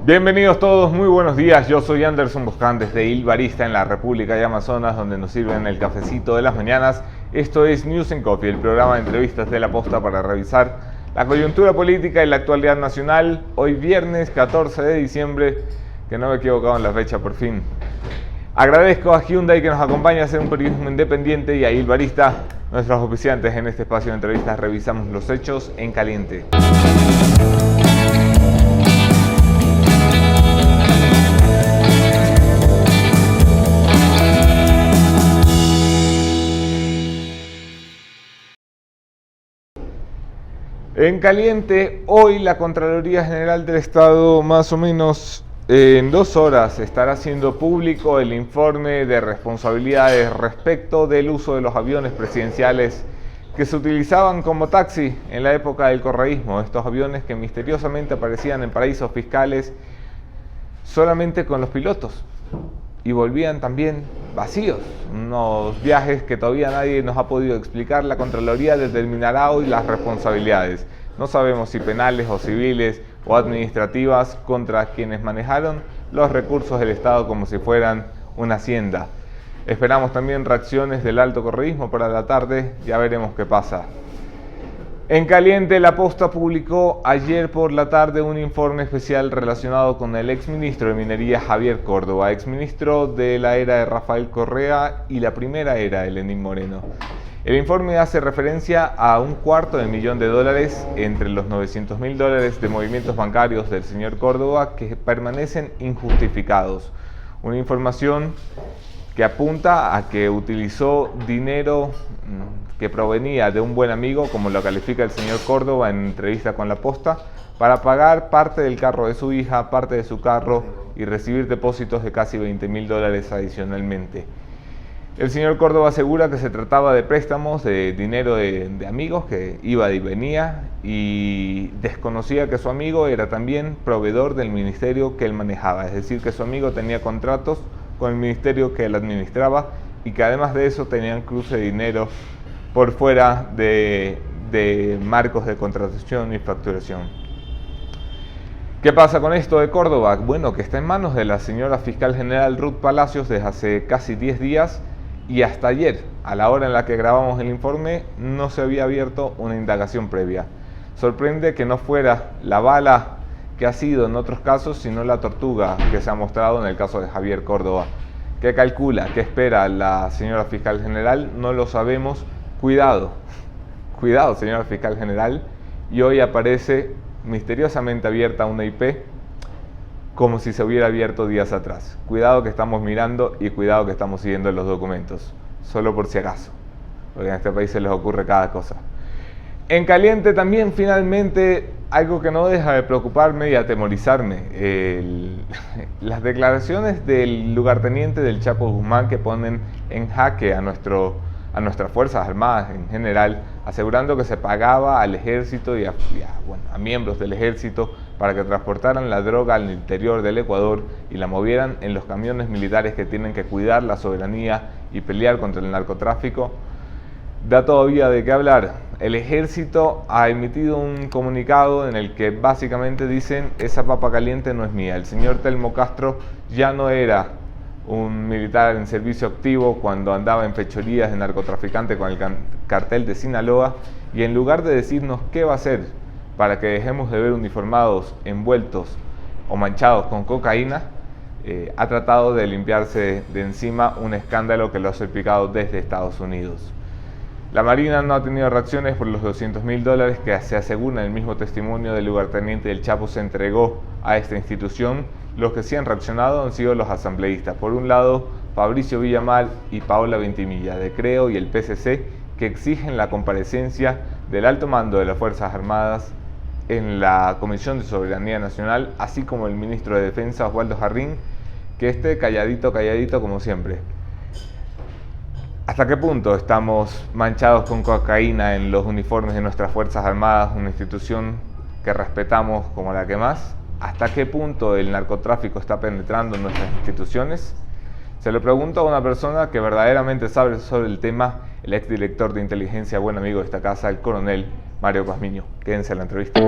Bienvenidos todos, muy buenos días. Yo soy Anderson Boscan desde Ilbarista en la República de Amazonas, donde nos sirven el cafecito de las mañanas. Esto es News and Coffee, el programa de entrevistas de La Posta para revisar la coyuntura política y la actualidad nacional. Hoy viernes 14 de diciembre, que no me he equivocado en la fecha por fin. Agradezco a Hyundai que nos acompaña a hacer un periodismo independiente y a Ilbarista, nuestros oficiantes en este espacio de entrevistas. Revisamos los hechos en caliente. En caliente, hoy la Contraloría General del Estado, más o menos en 2 horas, estará haciendo público el informe de responsabilidades respecto del uso de los aviones presidenciales que se utilizaban como taxi en la época del correísmo. Estos aviones que misteriosamente aparecían en paraísos fiscales solamente con los pilotos y volvían también vacíos. Unos viajes que todavía nadie nos ha podido explicar. La Contraloría determinará hoy las responsabilidades. No sabemos si penales o civiles o administrativas contra quienes manejaron los recursos del Estado como si fueran una hacienda. Esperamos también reacciones del alto correísmo para la tarde. Ya veremos qué pasa. En caliente, La Posta publicó ayer por la tarde un informe especial relacionado con el exministro de Minería Javier Córdoba, exministro de la era de Rafael Correa y la primera era de Lenín Moreno. El informe hace referencia a $250,000 entre los $900,000 de movimientos bancarios del señor Córdoba que permanecen injustificados. Una información que apunta a que utilizó dinero que provenía de un buen amigo, como lo califica el señor Córdoba en entrevista con La Posta, para pagar parte del carro de su hija, parte de su carro y recibir depósitos de casi $20,000 adicionalmente. El señor Córdoba asegura que se trataba de préstamos, de dinero de amigos que iba y venía, y desconocía que su amigo era también proveedor del ministerio que él manejaba, es decir, que su amigo tenía contratos con el ministerio que él administraba y que además de eso tenían cruce de dinero por fuera de marcos de contratación y facturación. ¿Qué pasa con esto de Córdoba? Bueno, que está en manos de la señora fiscal general Ruth Palacios desde hace casi 10 días y hasta ayer, a la hora en la que grabamos el informe, no se había abierto una indagación previa. Sorprende que no fuera la bala que ha sido en otros casos, sino la tortuga que se ha mostrado en el caso de Javier Córdoba. ¿Qué calcula? ¿Qué espera la señora fiscal general? No lo sabemos. Cuidado, señora fiscal general. Y hoy aparece misteriosamente abierta una IP como si se hubiera abierto días atrás. Cuidado que estamos mirando y cuidado que estamos siguiendo los documentos. Solo por si acaso, porque en este país se les ocurre cada cosa. En caliente también, finalmente, algo que no deja de preocuparme y atemorizarme, las declaraciones del lugarteniente del Chapo Guzmán que ponen en jaque a nuestras Fuerzas Armadas en general, asegurando que se pagaba al ejército y a miembros del ejército para que transportaran la droga al interior del Ecuador y la movieran en los camiones militares que tienen que cuidar la soberanía y pelear contra el narcotráfico. Da todavía de qué hablar. El ejército ha emitido un comunicado en el que básicamente dicen: esa papa caliente no es mía. El señor Telmo Castro ya no era un militar en servicio activo cuando andaba en fechorías de narcotraficante con el cartel de Sinaloa, y en lugar de decirnos qué va a hacer para que dejemos de ver uniformados envueltos o manchados con cocaína, ha tratado de limpiarse de encima un escándalo que lo ha salpicado desde Estados Unidos. La Marina no ha tenido reacciones por los $200,000 que se asegura en el mismo testimonio del lugarteniente del Chapo se entregó a esta institución. Los que sí han reaccionado han sido los asambleístas. Por un lado, Fabricio Villamar y Paola Ventimilla, de Creo y el PCC, que exigen la comparecencia del alto mando de las Fuerzas Armadas en la Comisión de Soberanía Nacional, así como el ministro de Defensa, Osvaldo Jarrín, que esté calladito como siempre. ¿Hasta qué punto estamos manchados con cocaína en los uniformes de nuestras Fuerzas Armadas, una institución que respetamos como la que más? ¿Hasta qué punto el narcotráfico está penetrando en nuestras instituciones? Se lo pregunto a una persona que verdaderamente sabe sobre el tema, el exdirector de inteligencia, buen amigo de esta casa, el coronel Mario Pazmiño. Quédense en la entrevista.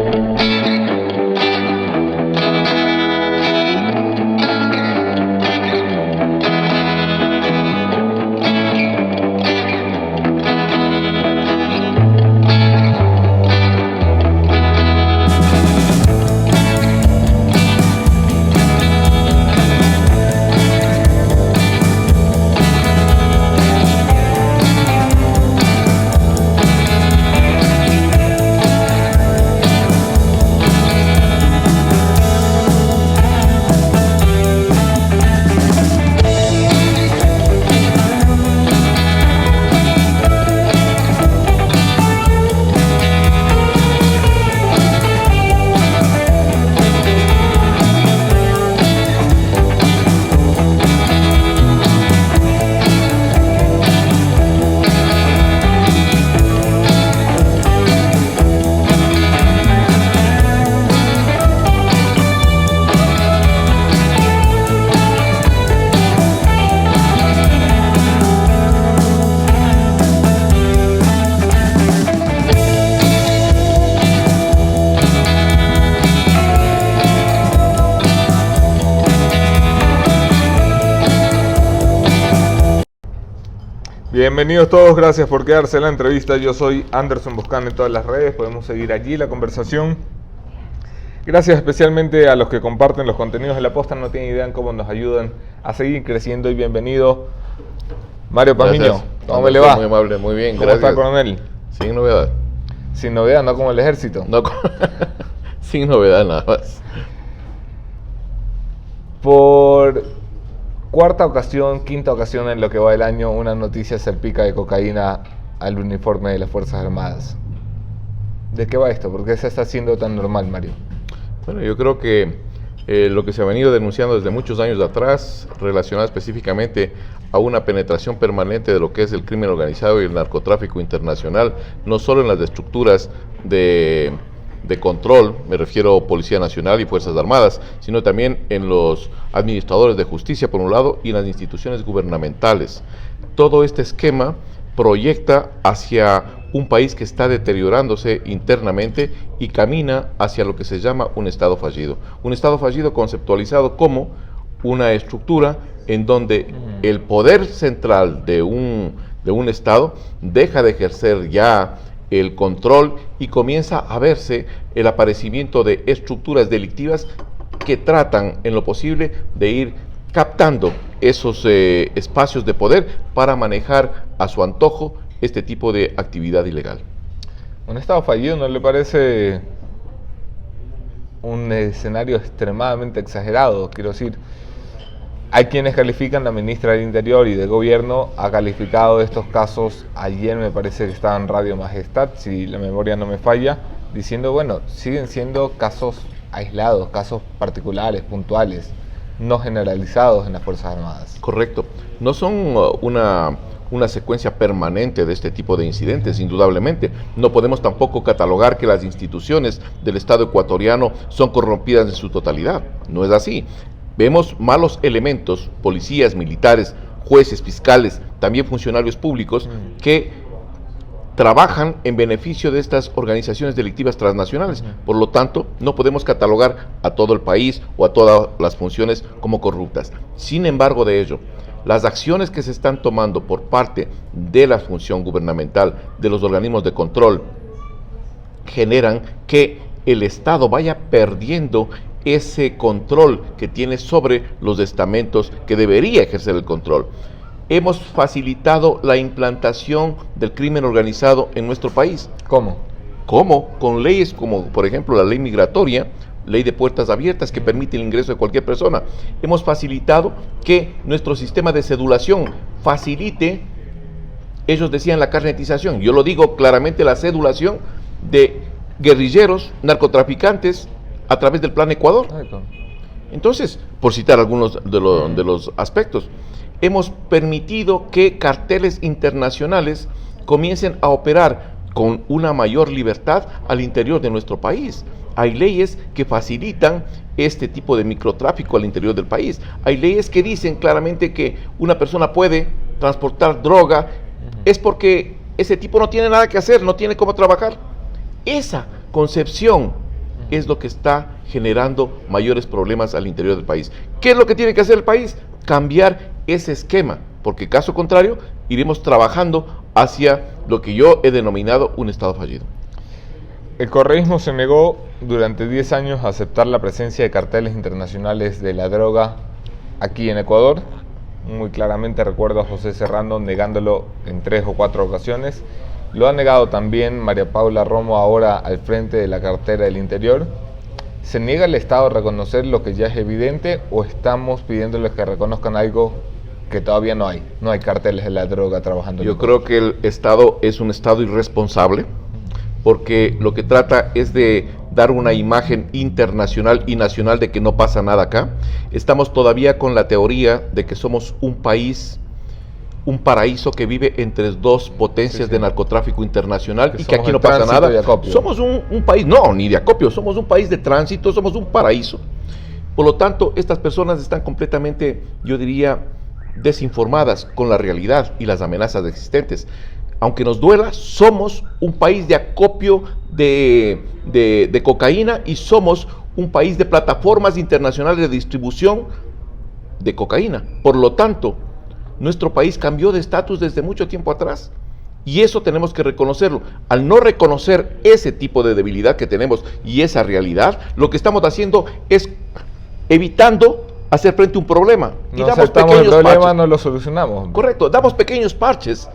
Bienvenidos todos, gracias por quedarse en la entrevista. Yo soy Anderson Boscan en todas las redes, podemos seguir allí la conversación. Gracias especialmente a los que comparten los contenidos de La Posta, no tienen idea en cómo nos ayudan a seguir creciendo. Y bienvenido, Mario Pamiño. ¿Cómo me le va? Muy amable, muy bien, ¿Cómo gracias. está, coronel? Sin novedad. Sin novedad, no como el ejército. No, sin novedad nada más. Por cuarta ocasión, quinta ocasión en lo que va del año, una noticia salpica de cocaína al uniforme de las Fuerzas Armadas. ¿De qué va esto? ¿Por qué se está haciendo tan normal, Mario? Bueno, yo creo que lo que se ha venido denunciando desde muchos años atrás, relacionado específicamente a una penetración permanente de lo que es el crimen organizado y el narcotráfico internacional, no solo en las estructuras de control, me refiero a Policía Nacional y Fuerzas Armadas, sino también en los administradores de justicia, por un lado, y en las instituciones gubernamentales. Todo este esquema proyecta hacia un país que está deteriorándose internamente y camina hacia lo que se llama un Estado fallido. Un Estado fallido conceptualizado como una estructura en donde el poder central de un Estado deja de ejercer ya el control y comienza a verse el aparecimiento de estructuras delictivas que tratan en lo posible de ir captando esos espacios de poder para manejar a su antojo este tipo de actividad ilegal. ¿Un Estado fallido no le parece un escenario extremadamente exagerado? Quiero decir, hay quienes califican, la ministra del Interior y del Gobierno ha calificado estos casos, ayer me parece que estaba en Radio Majestad, si la memoria no me falla, diciendo, bueno, siguen siendo casos aislados, casos particulares, puntuales, no generalizados en las Fuerzas Armadas. Correcto. No son una secuencia permanente de este tipo de incidentes, indudablemente. No podemos tampoco catalogar que las instituciones del Estado ecuatoriano son corrompidas en su totalidad. No es así. Vemos malos elementos, policías, militares, jueces, fiscales, también funcionarios públicos que trabajan en beneficio de estas organizaciones delictivas transnacionales. Por lo tanto, no podemos catalogar a todo el país o a todas las funciones como corruptas. Sin embargo de ello, las acciones que se están tomando por parte de la función gubernamental, de los organismos de control, generan que el Estado vaya perdiendo ese control que tiene sobre los estamentos que debería ejercer el control. Hemos facilitado la implantación del crimen organizado en nuestro país. ¿Cómo? ¿Cómo? Con leyes como, por ejemplo, la ley migratoria, ley de puertas abiertas que permite el ingreso de cualquier persona. Hemos facilitado que nuestro sistema de cedulación facilite, ellos decían la carnetización, yo lo digo claramente, la cedulación de guerrilleros, narcotraficantes a través del Plan Ecuador. Entonces, por citar algunos de los aspectos, hemos permitido que carteles internacionales comiencen a operar con una mayor libertad al interior de nuestro país. Hay leyes que facilitan este tipo de microtráfico al interior del país. Hay leyes que dicen claramente que una persona puede transportar droga, es porque ese tipo no tiene nada que hacer, no tiene cómo trabajar. Esa concepción es lo que está generando mayores problemas al interior del país. ¿Qué es lo que tiene que hacer el país? Cambiar ese esquema, porque caso contrario, iremos trabajando hacia lo que yo he denominado un Estado fallido. El correísmo se negó durante 10 años a aceptar la presencia de carteles internacionales de la droga aquí en Ecuador. Muy claramente recuerdo a José Serrano negándolo en 3 o 4 ocasiones. Lo ha negado también María Paula Romo, ahora al frente de la cartera del Interior. ¿Se niega el Estado a reconocer lo que ya es evidente o estamos pidiéndoles que reconozcan algo que todavía no hay? No hay carteles de la droga trabajando. Yo creo que el Estado es un Estado irresponsable, porque lo que trata es de dar una imagen internacional y nacional de que no pasa nada acá. Estamos todavía con la teoría de que somos un país, un paraíso que vive entre dos potencias de narcotráfico internacional y que aquí no pasa nada. Somos un país, no, ni de acopio, somos un país de tránsito, somos un paraíso. Por lo tanto, estas personas están completamente, yo diría, desinformadas con la realidad y las amenazas existentes. Aunque nos duela, somos un país de acopio de cocaína y somos un país de plataformas internacionales de distribución de cocaína. Por lo tanto, nuestro país cambió de estatus desde mucho tiempo atrás. Y eso tenemos que reconocerlo. Al no reconocer ese tipo de debilidad que tenemos y esa realidad, lo que estamos haciendo es evitando hacer frente a un problema. Y No damos aceptamos el pequeños problema, parches. no lo solucionamos. Correcto, damos pequeños parches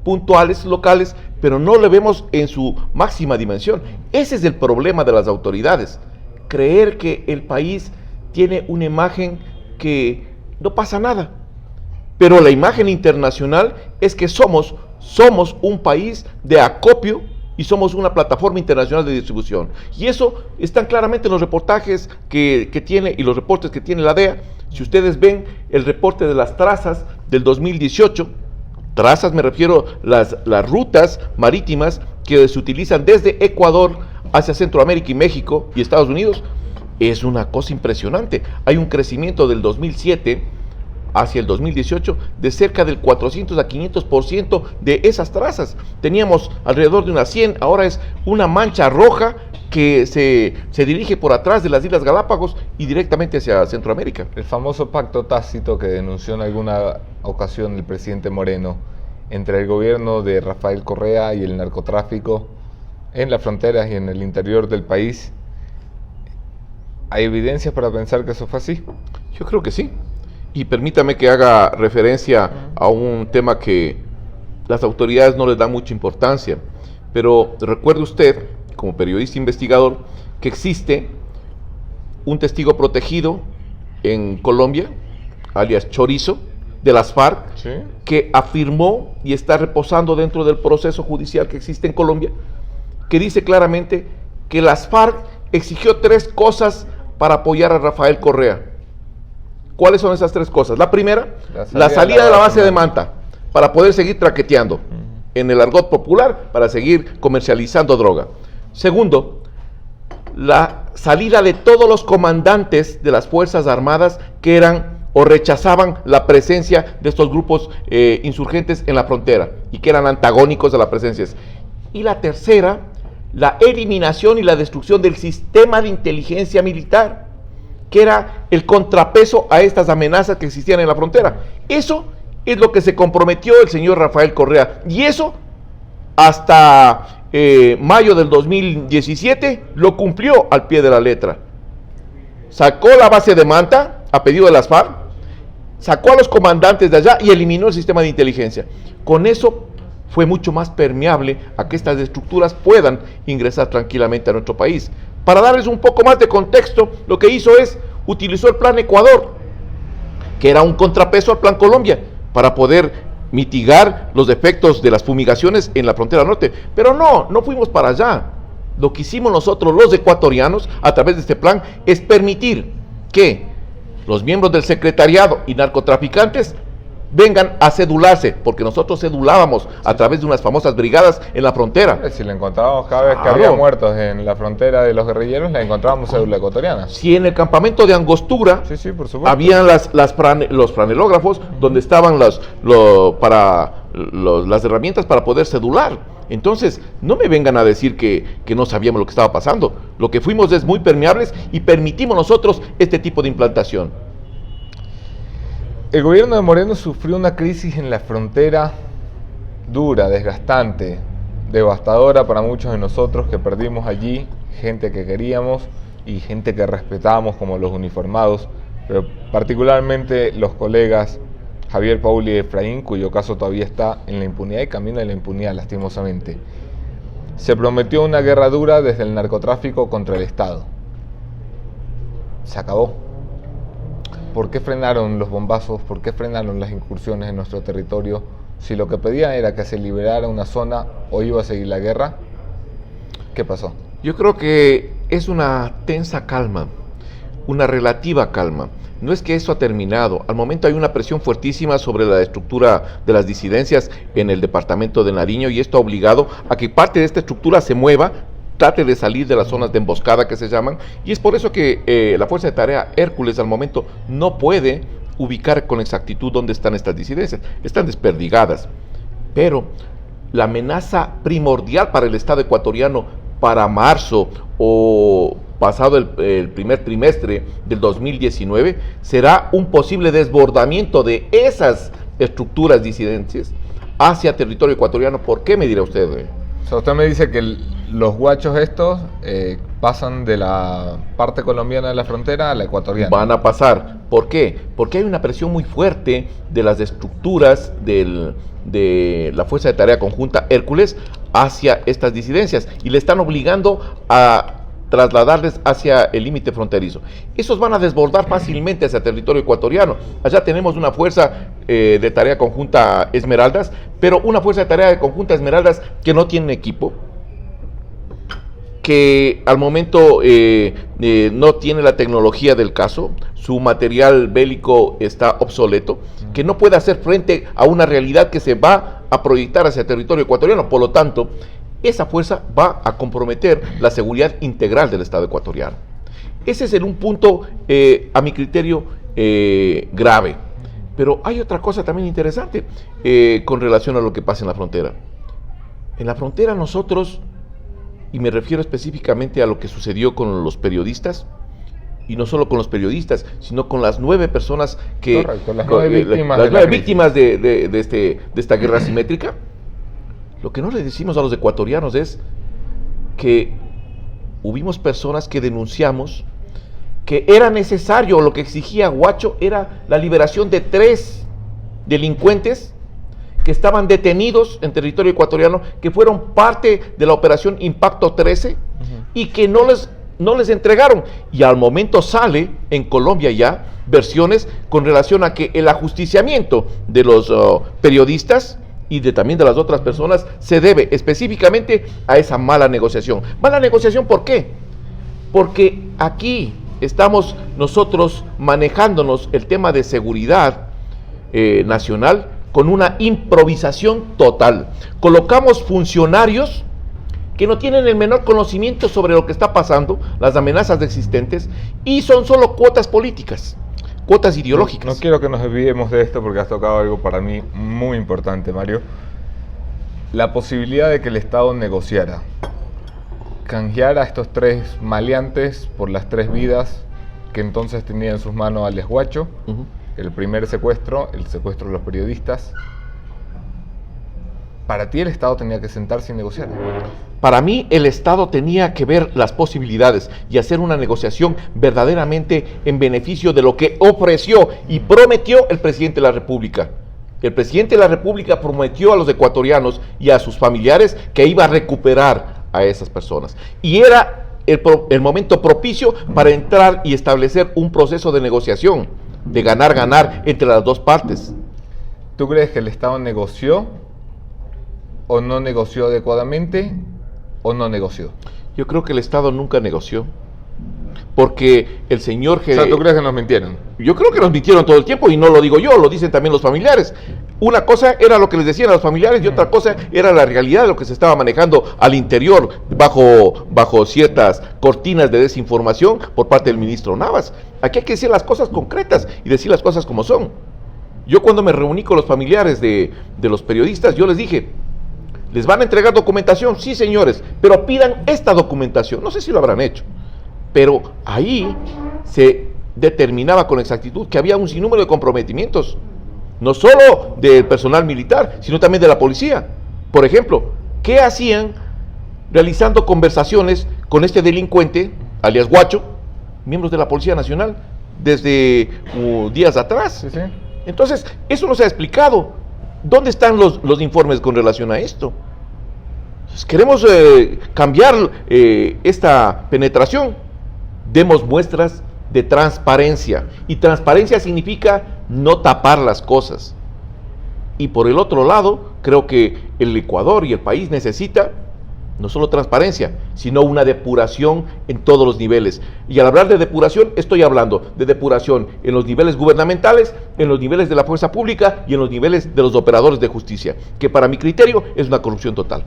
puntuales, locales, pero no le vemos en su máxima dimensión. Ese es el problema de las autoridades. Creer que el país tiene una imagen que no pasa nada. Pero la imagen internacional es que somos un país de acopio y somos una plataforma internacional de distribución. Y eso están claramente en los reportajes que tiene y los reportes que tiene la DEA. Si ustedes ven el reporte de las trazas del 2018, trazas me refiero las rutas marítimas que se utilizan desde Ecuador hacia Centroamérica y México y Estados Unidos, es una cosa impresionante. Hay un crecimiento del 2007 hacia el 2018 de cerca del 400 a 500% de esas trazas. Teníamos alrededor de unas 100, ahora es una mancha roja que se dirige por atrás de las Islas Galápagos y directamente hacia Centroamérica. El famoso pacto tácito que denunció en alguna ocasión el presidente Moreno entre el gobierno de Rafael Correa y el narcotráfico en las fronteras y en el interior del país. ¿Hay evidencias para pensar que eso fue así? Yo creo que sí. Y permítame que haga referencia a un tema que las autoridades no les dan mucha importancia. Pero recuerde usted, como periodista investigador, que existe un testigo protegido en Colombia, alias Chorizo, de las FARC, ¿Sí? que afirmó y está reposando dentro del proceso judicial que existe en Colombia, que dice claramente que las FARC exigió 3 cosas para apoyar a Rafael Correa. ¿Cuáles son esas 3 cosas? La primera, la salida de la base de Manta, para poder seguir traqueteando, en el argot popular, para seguir comercializando droga. Segundo, la salida de todos los comandantes de las Fuerzas Armadas que eran o rechazaban la presencia de estos grupos insurgentes en la frontera y que eran antagónicos a la presencia. Y la tercera, la eliminación y la destrucción del sistema de inteligencia militar, que era el contrapeso a estas amenazas que existían en la frontera. Eso es lo que se comprometió el señor Rafael Correa, y eso hasta mayo del 2017 lo cumplió al pie de la letra. Sacó la base de Manta a pedido de las FARC, sacó a los comandantes de allá y eliminó el sistema de inteligencia. Con eso fue mucho más permeable a que estas estructuras puedan ingresar tranquilamente a nuestro país. Para darles un poco más de contexto, lo que hizo es, utilizó el Plan Ecuador, que era un contrapeso al Plan Colombia, para poder mitigar los efectos de las fumigaciones en la frontera norte. Pero no fuimos para allá. Lo que hicimos nosotros, los ecuatorianos, a través de este plan, es permitir que los miembros del secretariado y narcotraficantes vengan a cedularse, porque nosotros cedulábamos a través de unas famosas brigadas en la frontera. Si le encontrábamos cada vez que había muertos en la frontera de los guerrilleros, le encontrábamos cédula ecuatoriana. Si en el campamento de Angostura Sí, por supuesto. habían los franelógrafos donde estaban las herramientas para poder cedular. Entonces, no me vengan a decir que no sabíamos lo que estaba pasando. Lo que fuimos es muy permeables y permitimos nosotros este tipo de implantación. El gobierno de Moreno sufrió una crisis en la frontera dura, desgastante, devastadora para muchos de nosotros que perdimos allí, gente que queríamos y gente que respetábamos como los uniformados, pero particularmente los colegas Javier Paul y Efraín, cuyo caso todavía está en la impunidad y camino a la impunidad, lastimosamente. Se prometió una guerra dura desde el narcotráfico contra el Estado. Se acabó. ¿Por qué frenaron los bombazos? ¿Por qué frenaron las incursiones en nuestro territorio? Si lo que pedían era que se liberara una zona o iba a seguir la guerra, ¿qué pasó? Yo creo que es una tensa calma, una relativa calma. No es que eso ha terminado. Al momento hay una presión fuertísima sobre la estructura de las disidencias en el departamento de Nariño, y esto ha obligado a que parte de esta estructura se mueva, trate de salir de las zonas de emboscada que se llaman, y es por eso que la Fuerza de Tarea Hércules al momento no puede ubicar con exactitud dónde están estas disidencias. Están desperdigadas. Pero la amenaza primordial para el Estado ecuatoriano para marzo o pasado el primer trimestre del 2019, será un posible desbordamiento de esas estructuras disidentes hacia territorio ecuatoriano. ¿Por qué, me dirá usted? O sea, usted me dice que los guachos estos pasan de la parte colombiana de la frontera a la ecuatoriana. Van a pasar. ¿Por qué? Porque hay una presión muy fuerte de las estructuras de la Fuerza de Tarea Conjunta Hércules hacia estas disidencias y le están obligando a trasladarles hacia el límite fronterizo. Esos van a desbordar fácilmente hacia territorio ecuatoriano. Allá tenemos una fuerza de tarea conjunta Esmeraldas, pero una fuerza de tarea conjunta Esmeraldas que no tiene equipo, que al momento no tiene la tecnología del caso, su material bélico está obsoleto, que no puede hacer frente a una realidad que se va a proyectar hacia el territorio ecuatoriano. Por lo tanto, esa fuerza va a comprometer la seguridad integral del Estado ecuatoriano. Ese es un punto, a mi criterio, grave. Pero hay otra cosa también interesante con relación a lo que pasa en la frontera. En la frontera nosotros, y me refiero específicamente a lo que sucedió con los periodistas, y no solo con los periodistas, sino con las 9 personas que... Correcto, las 9 víctimas de esta guerra asimétrica. Lo que no le decimos a los ecuatorianos es que hubimos personas que denunciamos que era necesario, lo que exigía Guacho era la liberación de 3 delincuentes que estaban detenidos en territorio ecuatoriano, que fueron parte de la operación Impacto 13 y que no les entregaron. Y al momento sale en Colombia ya versiones con relación a que el ajusticiamiento de los periodistas y también de las otras personas se debe específicamente a esa mala negociación. ¿Mala negociación por qué? Porque aquí estamos nosotros manejándonos el tema de seguridad nacional con una improvisación total. Colocamos funcionarios que no tienen el menor conocimiento sobre lo que está pasando, las amenazas existentes, y son solo cuotas políticas, cuotas ideológicas. No quiero que nos desviemos de esto porque has tocado algo para mí muy importante, Mario. La posibilidad de que el Estado negociara, canjeara a estos 3 maleantes por las 3 vidas que entonces tenía en sus manos alias Guacho. El primer secuestro, el secuestro de los periodistas. ¿Para ti el Estado tenía que sentarse y negociar? Para mí el Estado tenía que ver las posibilidades y hacer una negociación verdaderamente en beneficio de lo que ofreció y prometió el presidente de la República. El presidente de la República prometió a los ecuatorianos y a sus familiares que iba a recuperar a esas personas. Y era el momento propicio para entrar y establecer un proceso de negociación, de ganar entre las dos partes. ¿Tú crees que el Estado negoció o no negoció adecuadamente o no negoció? Yo creo que el Estado nunca negoció, porque el señor... O sea, ¿tú crees que nos mintieron? Yo creo que nos mintieron todo el tiempo, y no lo digo yo, lo dicen también los familiares. Una cosa era lo que les decían a los familiares y otra cosa era la realidad de lo que se estaba manejando al interior bajo ciertas cortinas de desinformación por parte del ministro Navas. Aquí hay que decir las cosas concretas y decir las cosas como son. Yo cuando me reuní con los familiares de los periodistas, yo les dije: ¿les van a entregar documentación? Sí, señores, pero pidan esta documentación. No sé si lo habrán hecho, pero ahí se determinaba con exactitud que había un sinnúmero de comprometimientos, no solo del personal militar, sino también de la policía. Por ejemplo, ¿qué hacían realizando conversaciones con este delincuente, alias Guacho, miembros de la Policía Nacional, desde días atrás? Sí, sí. Entonces, eso no se ha explicado. ¿Dónde están los informes con relación a esto? Pues queremos cambiar esta penetración. Demos muestras de transparencia. Y transparencia significa no tapar las cosas. Y por el otro lado, creo que el Ecuador y el país necesita no solo transparencia, sino una depuración en todos los niveles. Y al hablar de depuración, estoy hablando de depuración en los niveles gubernamentales, en los niveles de la fuerza pública y en los niveles de los operadores de justicia, que para mi criterio es una corrupción total.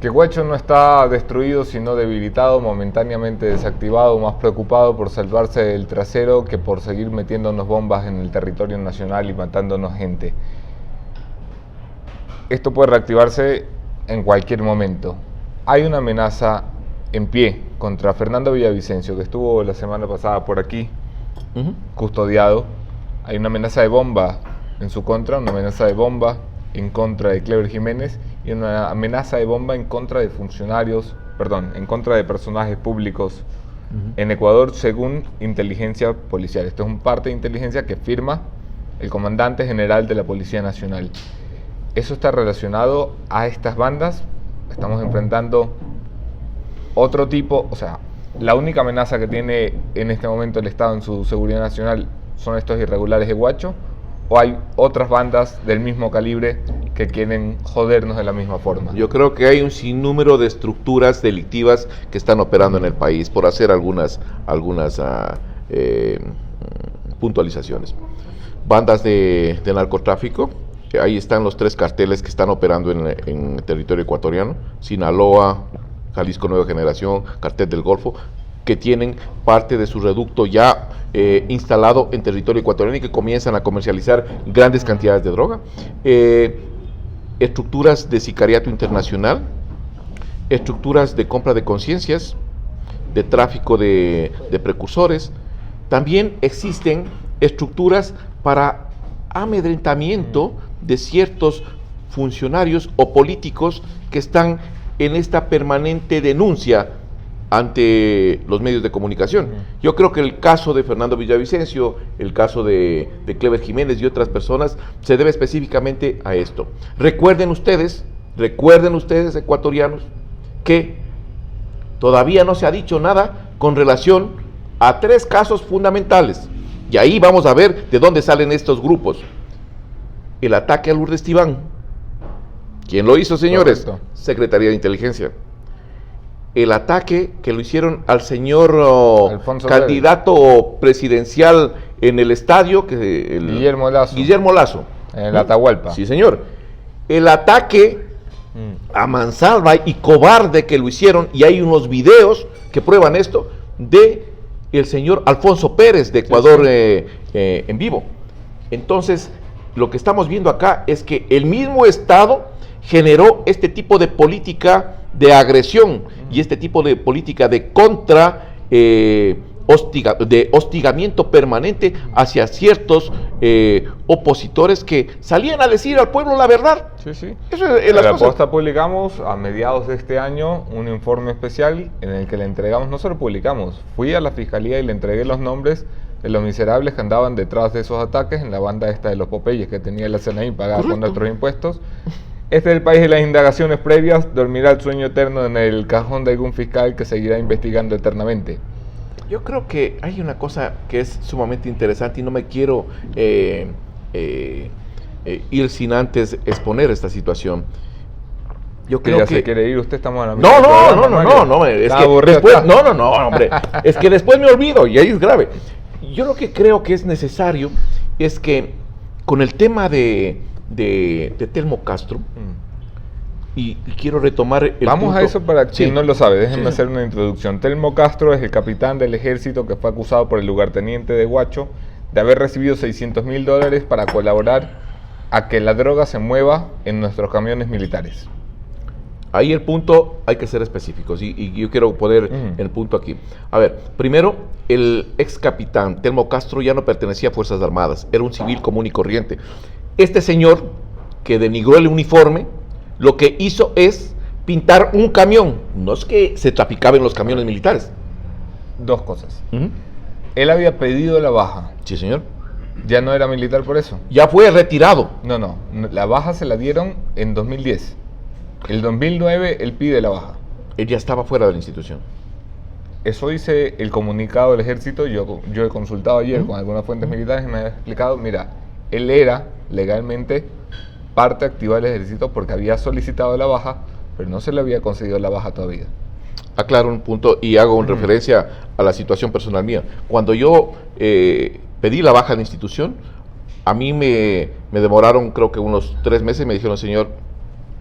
Que Guacho no está destruido, sino debilitado, momentáneamente desactivado, más preocupado por salvarse del trasero que por seguir metiéndonos bombas en el territorio nacional y matándonos gente. Esto puede reactivarse en cualquier momento. Hay una amenaza en pie contra Fernando Villavicencio, que estuvo la semana pasada por aquí, custodiado. Hay una amenaza de bomba en su contra, una amenaza de bomba en contra de Clever Jiménez y una amenaza de bomba en contra de en contra de personajes públicos en Ecuador, según inteligencia policial. Esto es un parte de inteligencia que firma el comandante general de la Policía Nacional. Eso está relacionado a estas bandas. Estamos enfrentando otro tipo, o sea, la única amenaza que tiene en este momento el Estado en su seguridad nacional son estos irregulares de Huacho, o hay otras bandas del mismo calibre que quieren jodernos de la misma forma. Yo creo que hay un sinnúmero de estructuras delictivas que están operando en el país, por hacer algunas puntualizaciones. Bandas de narcotráfico, ahí están los 3 carteles que están operando en el territorio ecuatoriano: Sinaloa, Jalisco Nueva Generación, Cartel del Golfo, que tienen parte de su reducto ya instalado en territorio ecuatoriano y que comienzan a comercializar grandes cantidades de droga. Estructuras de sicariato internacional, estructuras de compra de conciencias, de tráfico de precursores. También existen estructuras para amedrentamiento de ciertos funcionarios o políticos que están en esta permanente denuncia ante los medios de comunicación. Yo creo que el caso de Fernando Villavicencio, el caso de Clever Jiménez y otras personas, se debe específicamente a esto. Recuerden ustedes ecuatorianos, que todavía no se ha dicho nada con relación a 3 casos fundamentales, y ahí vamos a ver de dónde salen estos grupos. El ataque a Lourdes Tibán. ¿Quién lo hizo, señores? Correcto. Secretaría de Inteligencia. El ataque que lo hicieron al señor candidato presidencial en el estadio, Guillermo Lasso. En el Atahualpa. Sí, señor. El ataque a mansalva y cobarde que lo hicieron, y hay unos videos que prueban esto, de el señor Alfonso Pérez de Ecuador, en vivo. Entonces, lo que estamos viendo acá es que el mismo Estado generó este tipo de política de agresión y este tipo de política de hostigamiento permanente hacia ciertos opositores que salían a decir al pueblo la verdad. Sí, sí. Eso es En las la cosas. Posta publicamos a mediados de este año un informe especial en el que le entregamos, no solo publicamos, fui a la fiscalía y le entregué los nombres de los miserables que andaban detrás de esos ataques en la banda esta de los Popeyes que tenía la CNI pagada con nuestros impuestos. Este es el país de las indagaciones previas. Dormirá el sueño eterno en el cajón de algún fiscal que seguirá investigando eternamente. Yo creo que hay una cosa que es sumamente interesante y no me quiero ir sin antes exponer esta situación. Yo creo que ya que se quiere ir, usted estamos en la No, es que después, no, hombre, es que después me olvido y ahí es grave. Yo lo que creo que es necesario es que con el tema de Telmo Castro, y quiero retomar el Vamos punto. a eso para quien no lo sabe, déjenme Sí. hacer una introducción. Telmo Castro es el capitán del ejército que fue acusado por el lugarteniente de Huacho de haber recibido $600.000 para colaborar a que la droga se mueva en nuestros camiones militares. Ahí el punto, hay que ser específicos y yo quiero poner el punto aquí. A ver, primero, el ex capitán Telmo Castro ya no pertenecía a Fuerzas Armadas, era un civil común y corriente. Este señor que denigró el uniforme, lo que hizo es pintar un camión. No es que se traficaba en los camiones militares. Dos cosas. Él había pedido la baja. Sí, señor. Ya no era militar por eso. Ya fue retirado. No, la baja se la dieron en 2010. El 2009 él pide la baja. Él ya estaba fuera de la institución. Eso dice el comunicado del ejército. Yo he consultado ayer con algunas fuentes militares y me han explicado, mira, él era legalmente parte activa del ejército porque había solicitado la baja, pero no se le había concedido la baja todavía. Aclaro un punto y hago una referencia a la situación personal mía. Cuando yo pedí la baja de la institución, a mí me demoraron creo que unos 3 meses y me dijeron, señor,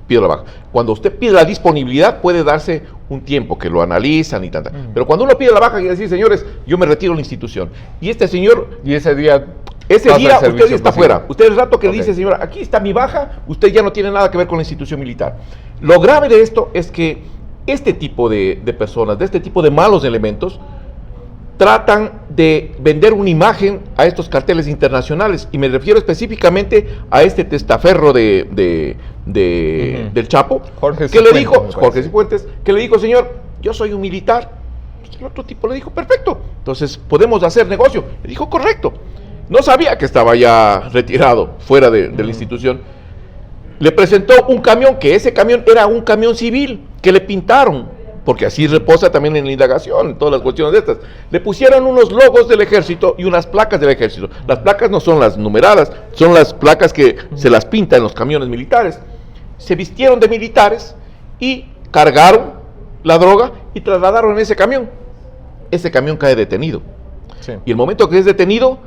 pido la baja. Cuando usted pide la disponibilidad puede darse un tiempo que lo analizan y tanta. Pero cuando uno pide la baja quiere decir, señores, yo me retiro de la institución. Y este señor... Y ese día usted ya está fuera. Usted el rato que Okay. dice, señora, aquí está mi baja, usted ya no tiene nada que ver con la institución militar. Lo grave de esto es que este tipo de personas, de este tipo de malos elementos, tratan de vender una imagen a estos carteles internacionales, y me refiero específicamente a este testaferro del Chapo, Jorge que le Cifuentes, dijo, me Jorge parece. Cifuentes, que le dijo: señor, yo soy un militar. El otro tipo le dijo: perfecto, entonces podemos hacer negocio. Le dijo: correcto. No sabía que estaba ya retirado, fuera de la institución. Le presentó un camión, que ese camión era un camión civil, que le pintaron, porque así reposa también en la indagación, en todas las cuestiones de estas. Le pusieron unos logos del ejército y unas placas del ejército. Las placas no son las numeradas, son las placas que se las pintan en los camiones militares. Se vistieron de militares y cargaron la droga y trasladaron en ese camión. Ese camión cae detenido. Sí. Y el momento que es detenido,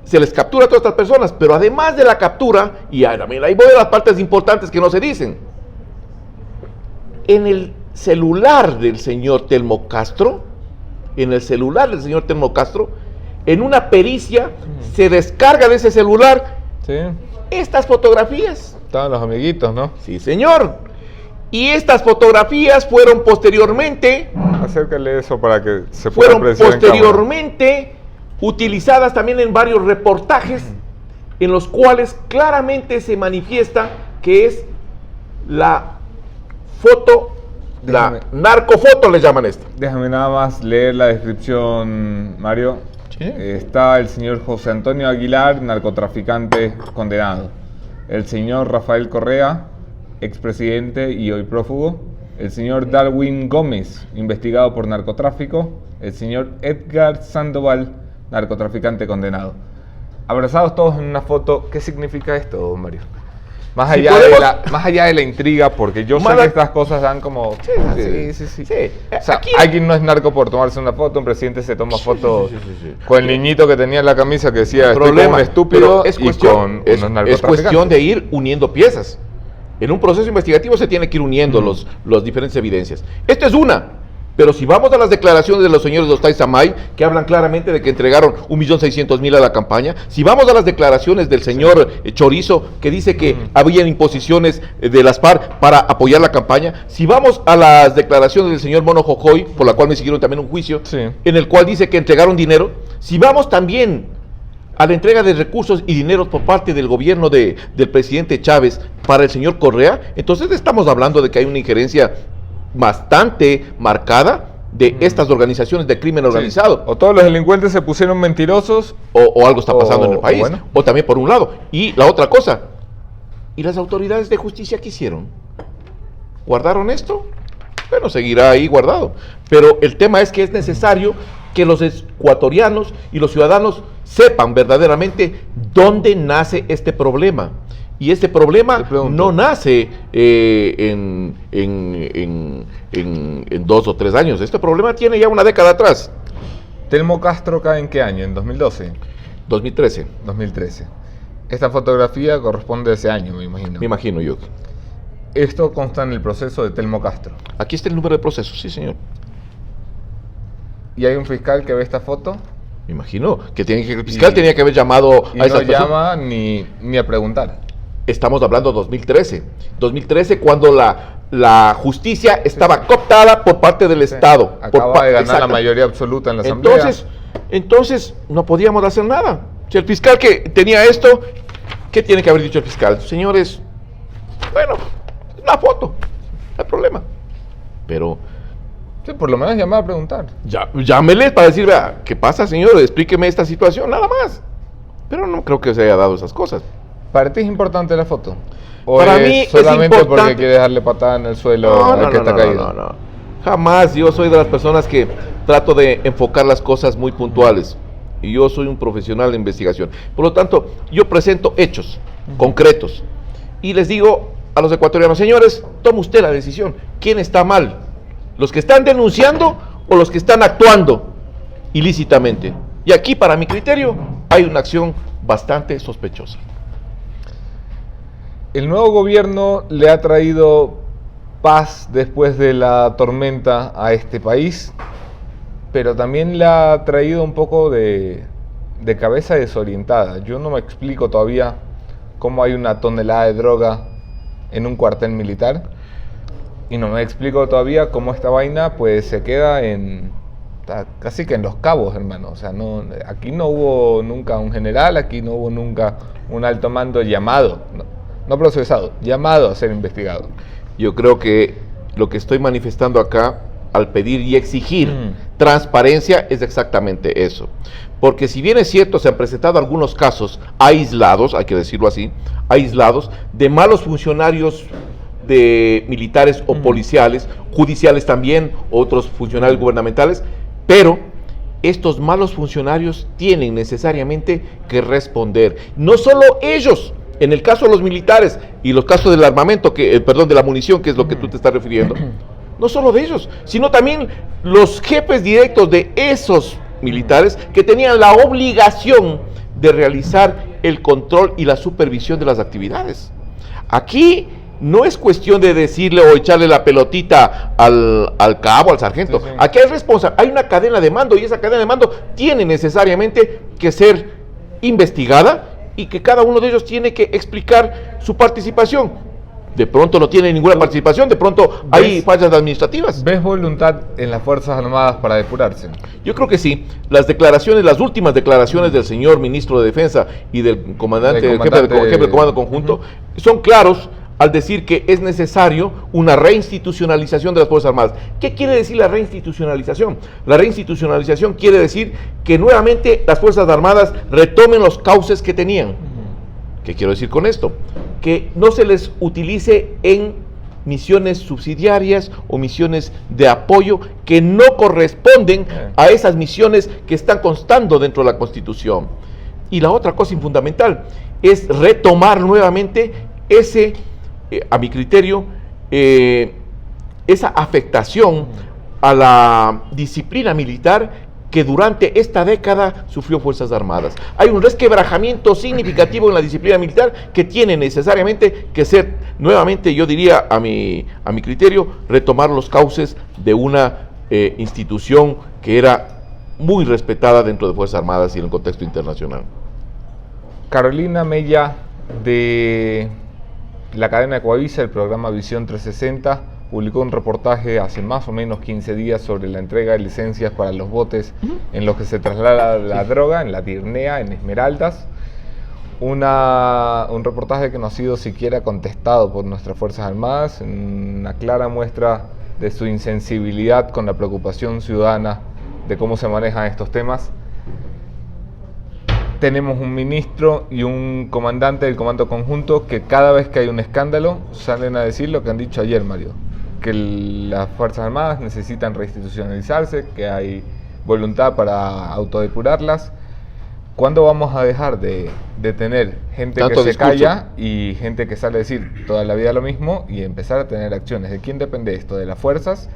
se les captura a todas estas personas, pero además de la captura, y ahí voy a las partes importantes que no se dicen, en el celular del señor Telmo Castro, en una pericia, se descarga de ese celular Sí. estas fotografías. Estaban los amiguitos, ¿no? Sí, señor. Y estas fotografías fueron posteriormente, Acércale eso para que se pueda apreciar en posteriormente utilizadas también en varios reportajes, en los cuales claramente se manifiesta que es la foto, Déjame. la narcofoto le llaman esta. Déjame nada más leer la descripción, Mario. Sí. Está el señor José Antonio Aguilar, narcotraficante condenado. El señor Rafael Correa, expresidente y hoy prófugo. El señor Darwin Gómez, investigado por narcotráfico. El señor Edgar Sandoval, narcotraficante condenado. Abrazados todos en una foto. ¿Qué significa esto, Mario? Más Si allá, podemos- más allá de la intriga, porque yo sé Mala- que estas cosas dan como... Sí. Sí. O sea, Aquí- alguien no es narco por tomarse una foto, un presidente se toma fotos sí. con el niñito que tenía en la camisa que decía, estoy problema, como un estúpido, pero es y cuestión, con unos es narcotraficantes. cuestión de ir uniendo piezas. En un proceso investigativo se tiene que ir uniendo las diferentes evidencias. Esta es una. Pero si vamos a las declaraciones de los señores de Ostay Samay, que hablan claramente de que entregaron 1.600.000 a la campaña, si vamos a las declaraciones del señor Chorizo, que dice que había imposiciones de las FARC para apoyar la campaña, si vamos a las declaraciones del señor Mono Jojoy, por la cual me siguieron también un juicio, Sí. en el cual dice que entregaron dinero, si vamos también a la entrega de recursos y dineros por parte del gobierno del presidente Chávez para el señor Correa, entonces estamos hablando de que hay una injerencia bastante marcada de estas organizaciones de crimen organizado. O todos los delincuentes se pusieron mentirosos. O algo está pasando en el o país. bueno. O también por un lado. Y la otra cosa, ¿y las autoridades de justicia qué hicieron? ¿Guardaron esto? Bueno, seguirá ahí guardado. Pero el tema es que es necesario que los ecuatorianos y los ciudadanos sepan verdaderamente dónde nace este problema. Y este problema Te pregunto. no nace en 2 o 3 años. Este problema tiene ya una década atrás. Telmo Castro cae en qué año, en 2012, 2013, 2013. Esta fotografía corresponde a ese año, me imagino. me imagino yo. Esto consta en el proceso de Telmo Castro. Aquí está el número de proceso, sí señor. Y hay un fiscal que ve esta foto Me imagino que el fiscal tenía que haber llamado y a no esa persona. llama ni a preguntar. Estamos hablando de 2013. 2013 cuando la justicia estaba cooptada por parte del Estado. Acaba de ganar la Exacto. mayoría absoluta en la asamblea. Entonces no podíamos hacer nada. Si el fiscal que tenía esto, ¿qué tiene que haber dicho el fiscal? Señores, bueno, una foto, no hay problema. Pero Sí, por lo menos llamar a preguntar. llámele para decir, vea, ¿qué pasa, señor? Explíqueme esta situación, nada más. Pero no creo que se haya dado esas cosas. ¿Para ti es importante la foto? ¿O Para es mí es solamente porque importante. quiere darle patada en el suelo al que está caído? No. Jamás. Yo soy de las personas que trato de enfocar las cosas muy puntuales. Y yo soy un profesional de investigación. Por lo tanto, yo presento hechos concretos. Y les digo a los ecuatorianos, señores, tome usted la decisión. ¿Quién está mal? ¿Los que están denunciando o los que están actuando ilícitamente? Y aquí, para mi criterio, hay una acción bastante sospechosa. El nuevo gobierno le ha traído paz después de la tormenta a este país, pero también le ha traído un poco de cabeza desorientada. Yo no me explico todavía cómo hay una tonelada de droga en un cuartel militar. Y no me explico todavía cómo esta vaina pues se queda casi que en Los Cabos, hermano. O sea, aquí no hubo nunca un general, aquí no hubo nunca un alto mando llamado, no procesado, llamado a ser investigado. Yo creo que lo que estoy manifestando acá al pedir y exigir transparencia es exactamente eso. Porque si bien es cierto, se han presentado algunos casos aislados, hay que decirlo así, aislados, de malos funcionarios de militares o policiales, judiciales también, otros funcionarios gubernamentales, pero estos malos funcionarios tienen necesariamente que responder. No solo ellos, en el caso de los militares y los casos del armamento, de la munición, que es lo que tú te estás refiriendo, no solo de ellos, sino también los jefes directos de esos militares que tenían la obligación de realizar el control y la supervisión de las actividades. Aquí no es cuestión de decirle o echarle la pelotita al cabo, al sargento. Sí. Aquí hay una cadena de mando, y esa cadena de mando tiene necesariamente que ser investigada y que cada uno de ellos tiene que explicar su participación. De pronto no tiene ninguna participación, de pronto hay fallas administrativas. ¿Ves voluntad en las Fuerzas Armadas para depurarse? Yo creo que sí. Las últimas declaraciones del señor ministro de Defensa y del jefe del Comando Conjunto, son claros al decir que es necesario una reinstitucionalización de las Fuerzas Armadas. ¿Qué quiere decir la reinstitucionalización? La reinstitucionalización quiere decir que nuevamente las Fuerzas Armadas retomen los cauces que tenían. ¿Qué quiero decir con esto? Que no se les utilice en misiones subsidiarias o misiones de apoyo que no corresponden a esas misiones que están constando dentro de la Constitución. Y la otra cosa fundamental es retomar nuevamente a mi criterio, esa afectación a la disciplina militar que durante esta década sufrió Fuerzas Armadas. Hay un resquebrajamiento significativo en la disciplina militar que tiene necesariamente que ser, nuevamente yo diría a mi criterio, retomar los cauces de una institución que era muy respetada dentro de Fuerzas Armadas y en el contexto internacional. Carolina Mella, de la cadena Coavisa, el programa Visión 360, publicó un reportaje hace más o menos 15 días sobre la entrega de licencias para los botes en los que se traslada la droga, en la Tirnea, en Esmeraldas. Un reportaje que no ha sido siquiera contestado por nuestras Fuerzas Armadas, una clara muestra de su insensibilidad con la preocupación ciudadana de cómo se manejan estos temas. Tenemos un ministro y un comandante del Comando Conjunto que cada vez que hay un escándalo salen a decir lo que han dicho ayer, Mario, que las Fuerzas Armadas necesitan reinstitucionalizarse, que hay voluntad para autodepurarlas. ¿Cuándo vamos a dejar de tener gente que se calla y gente que sale a decir toda la vida lo mismo y empezar a tener acciones? ¿De quién depende esto? ¿De las fuerzas?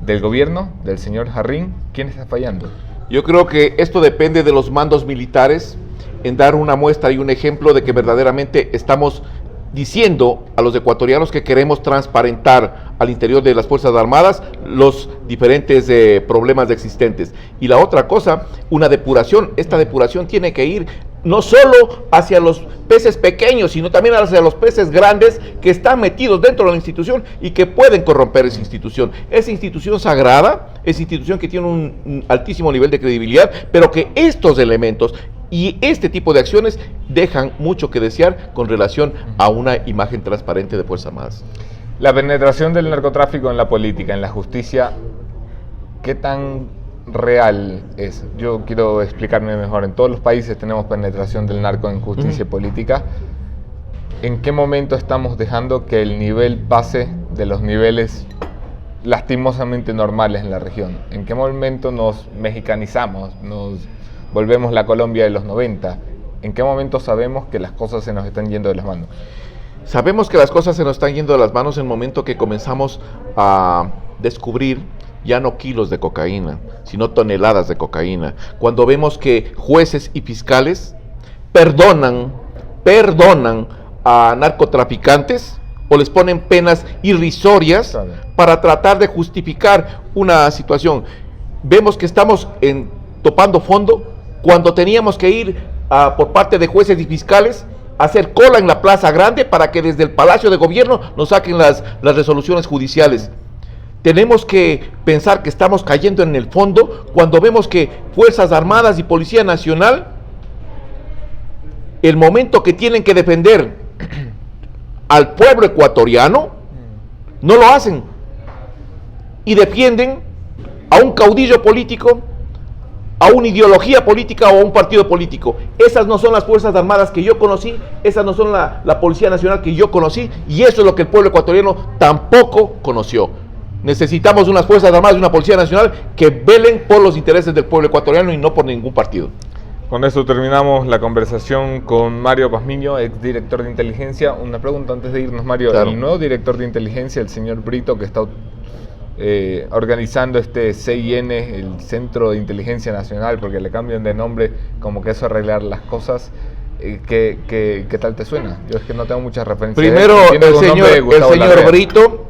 ¿Del gobierno? ¿Del señor Jarrín? ¿Quién está fallando? Yo creo que esto depende de los mandos militares, en dar una muestra y un ejemplo de que verdaderamente estamos diciendo a los ecuatorianos que queremos transparentar al interior de las Fuerzas Armadas los diferentes problemas existentes. Y la otra cosa, una depuración. Esta depuración tiene que ir no solo hacia los peces pequeños, sino también hacia los peces grandes que están metidos dentro de la institución y que pueden corromper esa institución. Esa institución sagrada, esa institución que tiene un altísimo nivel de credibilidad, pero que estos elementos y este tipo de acciones dejan mucho que desear con relación a una imagen transparente de Fuerzas Armadas. La penetración del narcotráfico en la política, en la justicia, ¿qué tan real es? Yo quiero explicarme mejor. En todos los países tenemos penetración del narco en justicia política. ¿En qué momento estamos dejando que el nivel pase de los niveles lastimosamente normales en la región? ¿En qué momento nos mexicanizamos, nos volvemos la Colombia de los 90? ¿En qué momento sabemos que las cosas se nos están yendo de las manos? Sabemos que las cosas se nos están yendo de las manos en el momento que comenzamos a descubrir ya no kilos de cocaína, sino toneladas de cocaína. Cuando vemos que jueces y fiscales perdonan a narcotraficantes o les ponen penas irrisorias para tratar de justificar una situación. Vemos que estamos topando fondo cuando teníamos que ir por parte de jueces y fiscales hacer cola en la Plaza Grande para que desde el Palacio de Gobierno nos saquen las resoluciones judiciales. Tenemos que pensar que estamos cayendo en el fondo cuando vemos que Fuerzas Armadas y Policía Nacional, el momento que tienen que defender al pueblo ecuatoriano, no lo hacen y defienden a un caudillo político, a una ideología política o a un partido político. Esas no son las Fuerzas Armadas que yo conocí, esas no son la Policía Nacional que yo conocí, y eso es lo que el pueblo ecuatoriano tampoco conoció. Necesitamos unas Fuerzas Armadas y una Policía Nacional que velen por los intereses del pueblo ecuatoriano y no por ningún partido. Con eso terminamos la conversación con Mario Pazmiño, exdirector de inteligencia. Una pregunta antes de irnos, Mario. Claro. El nuevo director de inteligencia, el señor Brito, que está organizando este CIN, el Centro de Inteligencia Nacional, porque le cambian de nombre, como que eso arreglar las cosas. ¿Qué tal te suena? Yo es que no tengo muchas referencias. Primero, el señor Brito,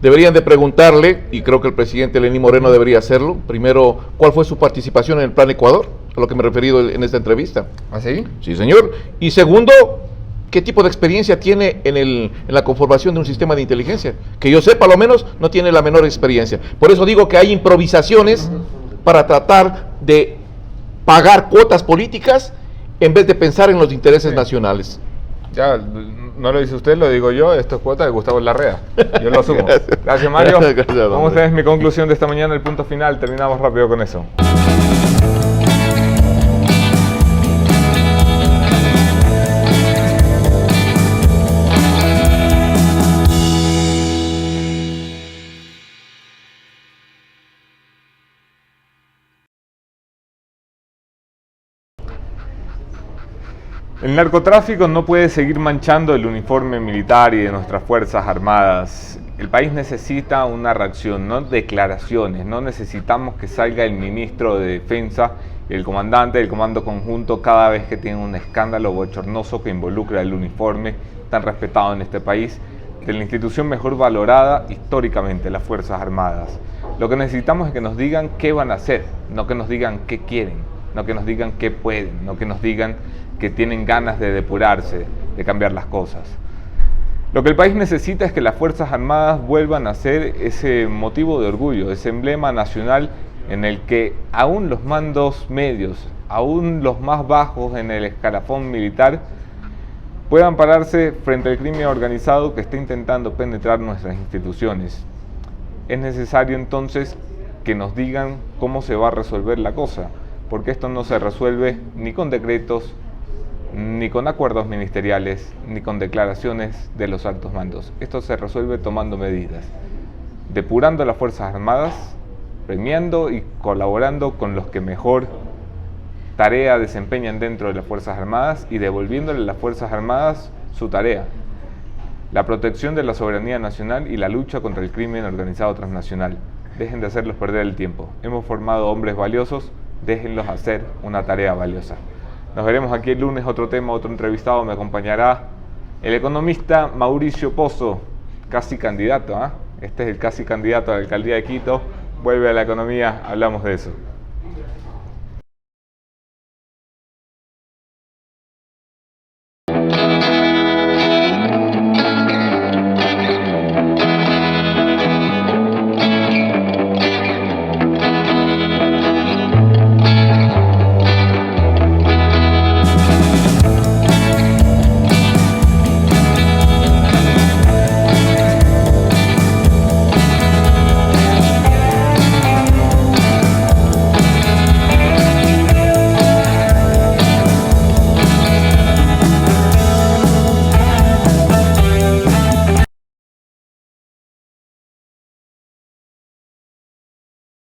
deberían de preguntarle, y creo que el presidente Lenín Moreno debería hacerlo, primero, ¿cuál fue su participación en el Plan Ecuador? A lo que me he referido en esta entrevista. ¿Ah, sí? Sí, señor. Y segundo, ¿qué tipo de experiencia tiene en la conformación de un sistema de inteligencia? Que yo sepa, lo menos, no tiene la menor experiencia. Por eso digo que hay improvisaciones para tratar de pagar cuotas políticas en vez de pensar en los intereses nacionales. Ya, no lo dice usted, lo digo yo, esto es cuota de Gustavo Larrea. Yo lo asumo. Gracias, Mario. Gracias, Como ustedes, mi conclusión de esta mañana, el punto final. Terminamos rápido con eso. El narcotráfico no puede seguir manchando el uniforme militar y de nuestras Fuerzas Armadas. El país necesita una reacción, no declaraciones. No necesitamos que salga el ministro de Defensa y el comandante del Comando Conjunto cada vez que tiene un escándalo bochornoso que involucra el uniforme tan respetado en este país, de la institución mejor valorada históricamente, las Fuerzas Armadas. Lo que necesitamos es que nos digan qué van a hacer, no que nos digan qué quieren, no que nos digan qué pueden, no que nos digan que tienen ganas de depurarse, de cambiar las cosas. Lo que el país necesita es que las Fuerzas Armadas vuelvan a ser ese motivo de orgullo, ese emblema nacional en el que aún los mandos medios, aún los más bajos en el escalafón militar, puedan pararse frente al crimen organizado que está intentando penetrar nuestras instituciones. Es necesario entonces que nos digan cómo se va a resolver la cosa, porque esto no se resuelve ni con decretos, ni con acuerdos ministeriales, ni con declaraciones de los altos mandos. Esto se resuelve tomando medidas, depurando las Fuerzas Armadas, premiando y colaborando con los que mejor tarea desempeñan dentro de las Fuerzas Armadas y devolviéndole a las Fuerzas Armadas su tarea, la protección de la soberanía nacional y la lucha contra el crimen organizado transnacional. Dejen de hacerlos perder el tiempo. Hemos formado hombres valiosos, déjenlos hacer una tarea valiosa. Nos veremos aquí el lunes, otro tema, otro entrevistado. Me acompañará el economista Mauricio Pozo, casi candidato, Este es el casi candidato a la alcaldía de Quito. Vuelve a la economía, hablamos de eso.